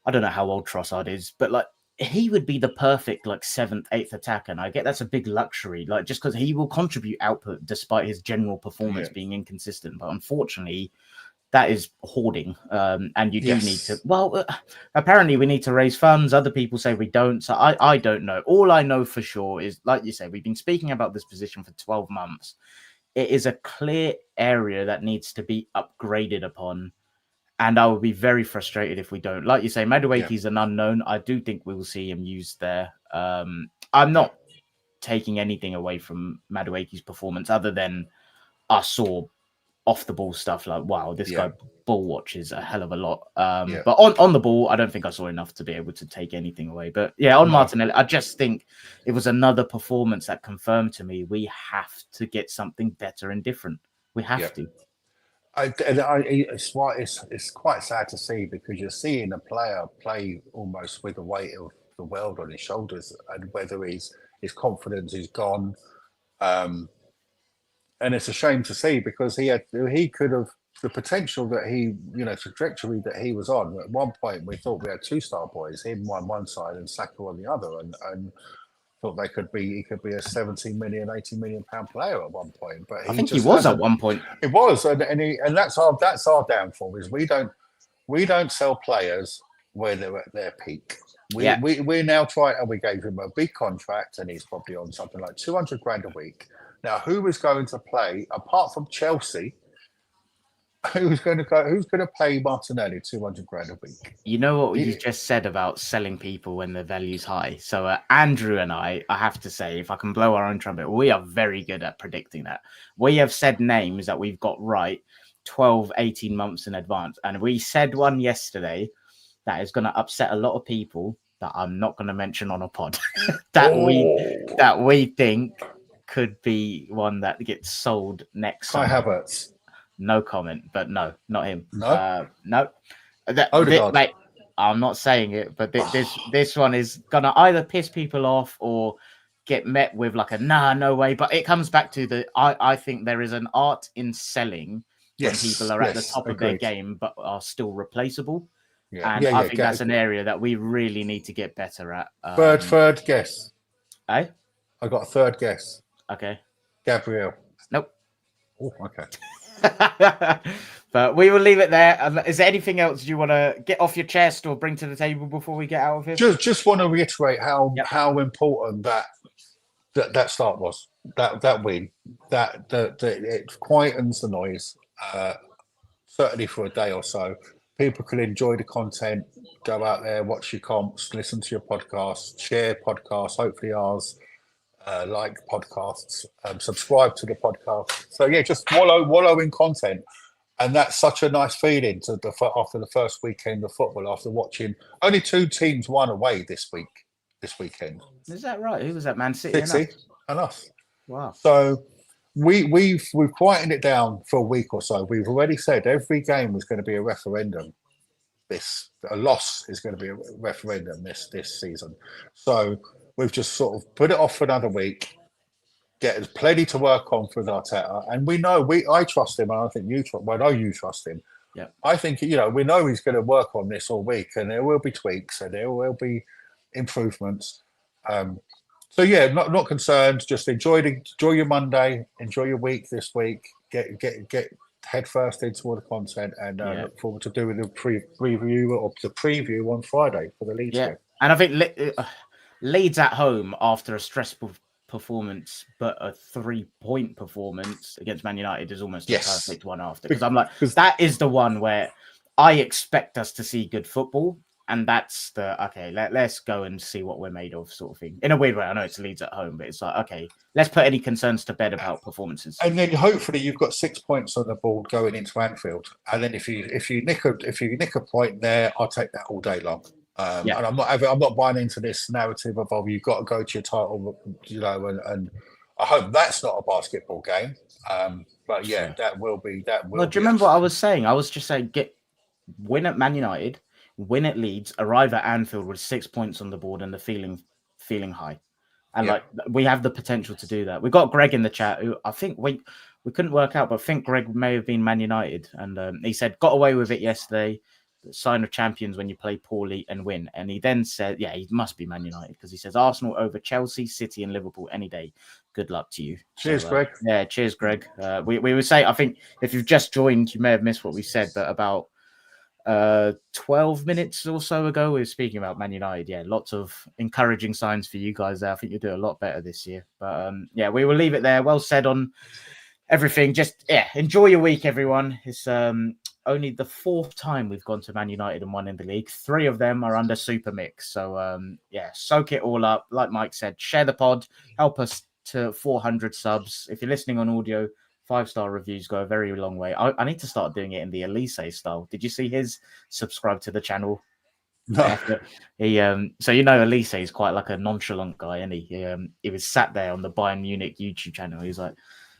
I don't know how old Trossard is, but like he would be the perfect like 7th, 8th attacker. And I get that's a big luxury, like just because he will contribute output despite his general performance being inconsistent. But unfortunately, that is hoarding. And you do need to, apparently we need to raise funds. Other people say we don't. So I don't know. All I know for sure is, like you say, we've been speaking about this position for 12 months. It is a clear area that needs to be upgraded upon. And I will be very frustrated if we don't. Like you say, Madueke is an unknown. I do think we will see him used there. I'm not taking anything away from Madueke's performance other than I saw off the ball stuff like, wow, this guy ball watches a hell of a lot. But on the ball, I don't think I saw enough to be able to take anything away. But yeah, on Martinelli, I just think it was another performance that confirmed to me we have to get something better and different. We have to. It's quite sad to see because you're seeing a player play almost with the weight of the world on his shoulders, and whether his confidence is gone. And it's a shame to see because he could have the potential that trajectory that he was on. At one point, we thought we had 2 star boys, him on one side and Saka on the other, and thought he could be a 17 million, 80 million pound player at one point. But I think he was at one point. It was, and that's our downfall is we don't sell players where they're at their peak. We now try, and we gave him a big contract, and he's probably on something like 200 grand a week. Now, who is going to play apart from Chelsea? Who's going to pay Martinelli 200 grand a week? You know what you just said about selling people when their value's high. So Andrew and I have to say, if I can blow our own trumpet, we are very good at predicting that. We have said names that we've got right 12, 18 months in advance. And we said one yesterday that is going to upset a lot of people that I'm not going to mention on a pod that we think could be one that gets sold next Kai Havertz. No comment, but no, not him. No, no. Mate, I'm not saying it, but this one is gonna either piss people off or get met with like a no way. But it comes back to I think there is an art in selling when people are at the top of their game but are still replaceable. And I think that's an area that we really need to get better at. Third guess. Eh? I got a third guess. Okay. Gabriel. Nope. Oh, okay. But we will leave it there. Is there anything else you want to get off your chest or bring to the table before we get out of here? Just want to reiterate how important that start was. That win. That it quietens the noise. Certainly for a day or so. People can enjoy the content, go out there, watch your comps, listen to your podcasts, share podcasts, hopefully ours, like podcasts, subscribe to the podcast. So yeah, just wallow in content. And that's such a nice feeling after the first weekend of football, after watching only 2 teams won away this week. this weekend. Is that right? Who was that? Man City and us? City and us. Wow. So we've quietened it down for a week or so. We've already said every game was going to be a referendum. A loss is going to be a referendum this season. So we've just sort of put it off for another week. Get plenty to work on for Arteta, and we know I trust him, and I think you trust. Well, I know you trust him. Yeah, I think we know he's going to work on this all week, and there will be tweaks and there will be improvements. So yeah, not concerned. Just enjoy your Monday, enjoy your week this week. Get head first into all the content, and look forward to doing the preview on Friday for the Leeds game. And I think Leeds at home after a stressful performance, but a 3-point performance against Man United is almost a perfect one after. Because I'm like, that is the one where I expect us to see good football. And that's let's go and see what we're made of sort of thing. In a weird way, I know it's Leeds at home, but it's like, okay, let's put any concerns to bed about performances. And then hopefully you've got 6 points on the board going into Anfield. And then if you nick a point there, I'll take that all day long. And I'm not buying into this narrative of you've got to go to your title, and I hope that's not a basketball game. But yeah, that will be. Well, do you remember what I was saying? I was just saying, win at Man United, win at Leeds, arrive at Anfield with 6 points on the board and the feeling high. And like we have the potential to do that. We got Greg in the chat who I think we couldn't work out, but I think Greg may have been Man United. And he said, got away with it yesterday. The sign of champions when you play poorly and win. And he then said, he must be Man United because he says Arsenal over Chelsea, City and Liverpool any day. Good luck to you. Cheers, Greg. Yeah, cheers, Greg. We would say, I think if you've just joined, you may have missed what we said, but about 12 minutes or so ago, we were speaking about Man United. Yeah, lots of encouraging signs for you guys there. I think you'll do a lot better this year. But we will leave it there. Well said on everything. Just, enjoy your week, everyone. It's only the 4th time we've gone to Man United and won in the league. 3 of them are under Super Mix. So, soak it all up. Like Mike said, share the pod. Help us to 400 subs. If you're listening on audio, 5-star reviews go a very long way. I need to start doing it in the Elise style. Did you see his subscribe to the channel? No. He so Elise is quite like a nonchalant guy, and he was sat there on the Bayern Munich YouTube channel. He's like,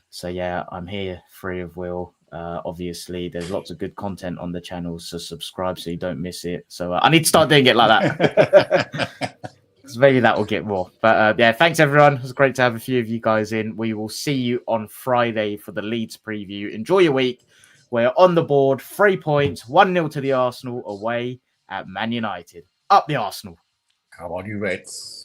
so yeah, I'm here, free of will. Obviously, there's lots of good content on the channel, so subscribe so you don't miss it. So I need to start doing it like that. So maybe that will get more. But thanks everyone. It was great to have a few of you guys in. We will see you on Friday for the Leeds preview. Enjoy your week. We're on the board, 3 points, 1-0 to the Arsenal away at Man United. Up the Arsenal. Come on, you Reds.